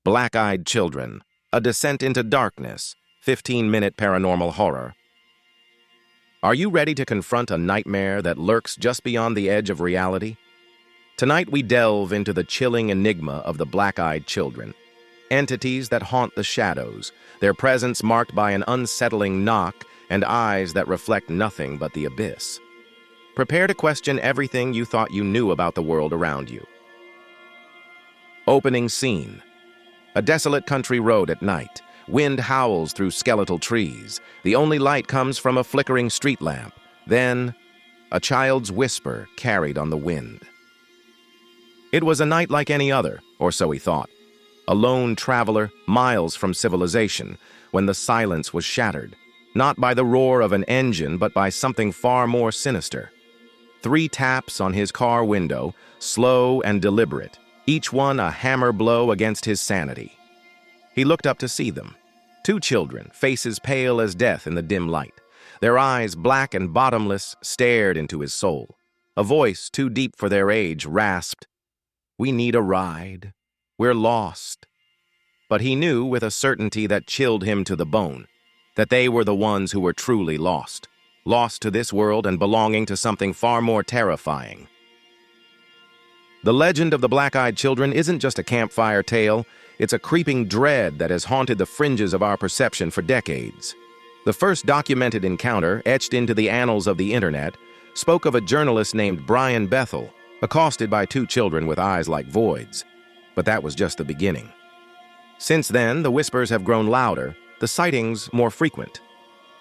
Black-Eyed Children, A Descent into Darkness, 15-minute paranormal horror. Are you ready to confront a nightmare that lurks just beyond the edge of reality? Tonight we delve into the chilling enigma of the Black-Eyed Children, entities that haunt the shadows, their presence marked by an unsettling knock and eyes that reflect nothing but the abyss. Prepare to question everything you thought you knew about the world around you. Opening scene. A desolate country road at night. Wind howls through skeletal trees. The only light comes from a flickering street lamp. Then, a child's whisper carried on the wind. It was a night like any other, or so he thought. A lone traveler, miles from civilization, when the silence was shattered, not by the roar of an engine, but by something far more sinister. 3 taps on his car window, slow and deliberate, each one a hammer blow against his sanity. He looked up to see them. 2 children, faces pale as death in the dim light. Their eyes, black and bottomless, stared into his soul. A voice, too deep for their age, rasped, "We need a ride. We're lost." But he knew with a certainty that chilled him to the bone, that they were the ones who were truly lost. Lost to this world and belonging to something far more terrifying. The legend of the Black-Eyed Children isn't just a campfire tale, it's a creeping dread that has haunted the fringes of our perception for decades. The first documented encounter, etched into the annals of the internet, spoke of a journalist named Brian Bethel, accosted by 2 children with eyes like voids. But that was just the beginning. Since then, the whispers have grown louder, the sightings more frequent.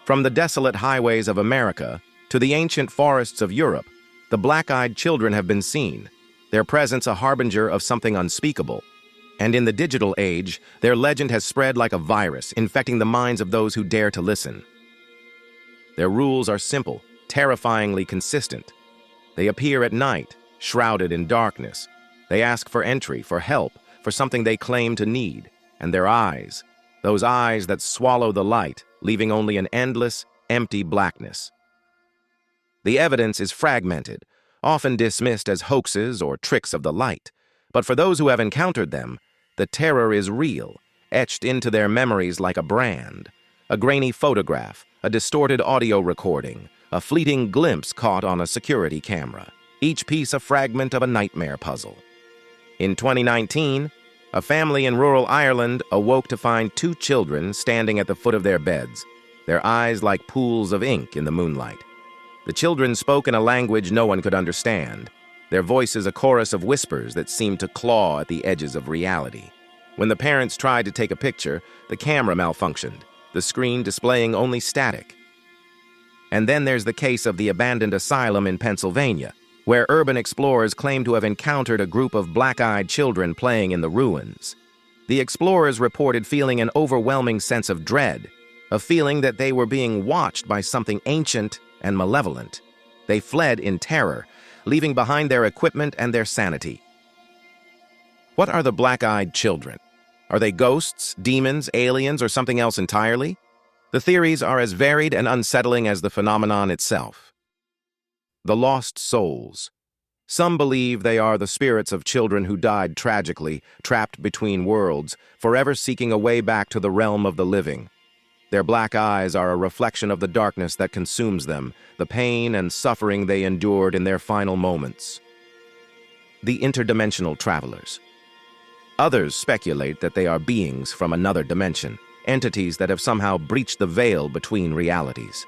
From the desolate highways of America to the ancient forests of Europe, the Black-Eyed Children have been seen, their presence a harbinger of something unspeakable. And in the digital age, their legend has spread like a virus, infecting the minds of those who dare to listen. Their rules are simple, terrifyingly consistent. They appear at night, shrouded in darkness. They ask for entry, for help, for something they claim to need. And their eyes, those eyes that swallow the light, leaving only an endless, empty blackness. The evidence is fragmented, often dismissed as hoaxes or tricks of the light. But for those who have encountered them, the terror is real, etched into their memories like a brand. A grainy photograph, a distorted audio recording, a fleeting glimpse caught on a security camera, each piece a fragment of a nightmare puzzle. In 2019, a family in rural Ireland awoke to find 2 children standing at the foot of their beds, their eyes like pools of ink in the moonlight. The children spoke in a language no one could understand, their voices a chorus of whispers that seemed to claw at the edges of reality. When the parents tried to take a picture, the camera malfunctioned, the screen displaying only static. And then there's the case of the abandoned asylum in Pennsylvania, where urban explorers claim to have encountered a group of black-eyed children playing in the ruins. The explorers reported feeling an overwhelming sense of dread, a feeling that they were being watched by something ancient and malevolent. They fled in terror, leaving behind their equipment and their sanity. What are the Black-Eyed Children? Are they ghosts, demons, aliens, or something else entirely? The theories are as varied and unsettling as the phenomenon itself. The lost souls. Some believe they are the spirits of children who died tragically, trapped between worlds, forever seeking a way back to the realm of the living. Their black eyes are a reflection of the darkness that consumes them, the pain and suffering they endured in their final moments. The interdimensional travelers. Others speculate that they are beings from another dimension, entities that have somehow breached the veil between realities.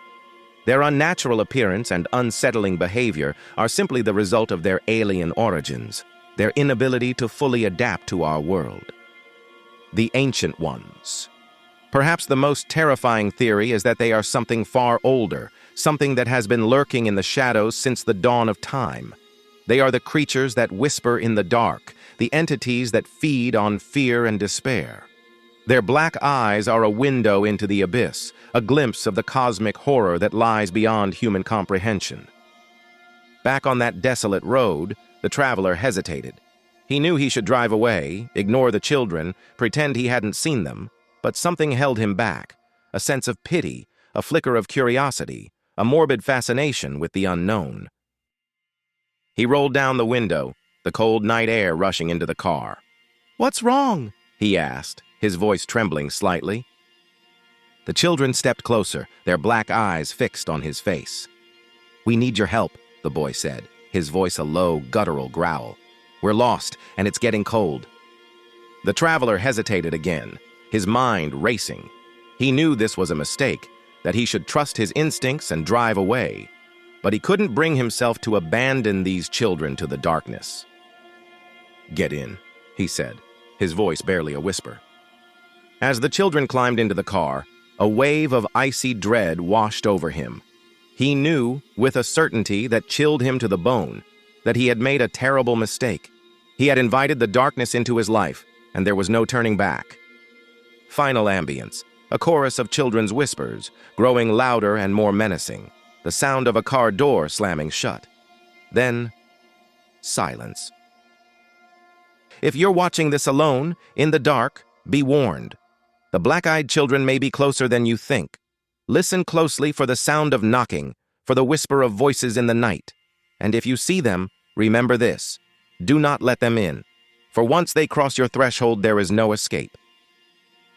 Their unnatural appearance and unsettling behavior are simply the result of their alien origins, their inability to fully adapt to our world. The Ancient Ones. Perhaps the most terrifying theory is that they are something far older, something that has been lurking in the shadows since the dawn of time. They are the creatures that whisper in the dark, the entities that feed on fear and despair. Their black eyes are a window into the abyss, a glimpse of the cosmic horror that lies beyond human comprehension. Back on that desolate road, the traveler hesitated. He knew he should drive away, ignore the children, pretend he hadn't seen them, but something held him back, a sense of pity, a flicker of curiosity, a morbid fascination with the unknown. He rolled down the window, the cold night air rushing into the car. "What's wrong?" he asked, his voice trembling slightly. The children stepped closer, their black eyes fixed on his face. "We need your help," the boy said, his voice a low, guttural growl. "We're lost, and it's getting cold." The traveler hesitated again, his mind racing. He knew this was a mistake, that he should trust his instincts and drive away. But he couldn't bring himself to abandon these children to the darkness. "Get in," he said, his voice barely a whisper. As the children climbed into the car, a wave of icy dread washed over him. He knew, with a certainty that chilled him to the bone, that he had made a terrible mistake. He had invited the darkness into his life, and there was no turning back. Final ambience, a chorus of children's whispers, growing louder and more menacing, the sound of a car door slamming shut. Then, silence. If you're watching this alone, in the dark, be warned. The black-eyed children may be closer than you think. Listen closely for the sound of knocking, for the whisper of voices in the night. And if you see them, remember this: do not let them in, for once they cross your threshold, there is no escape.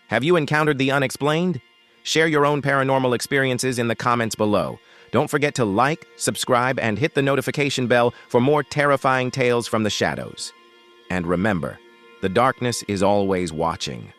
Have you encountered the unexplained? Share your own paranormal experiences in the comments below. Don't forget to like, subscribe, and hit the notification bell for more terrifying tales from the shadows. And remember, the darkness is always watching.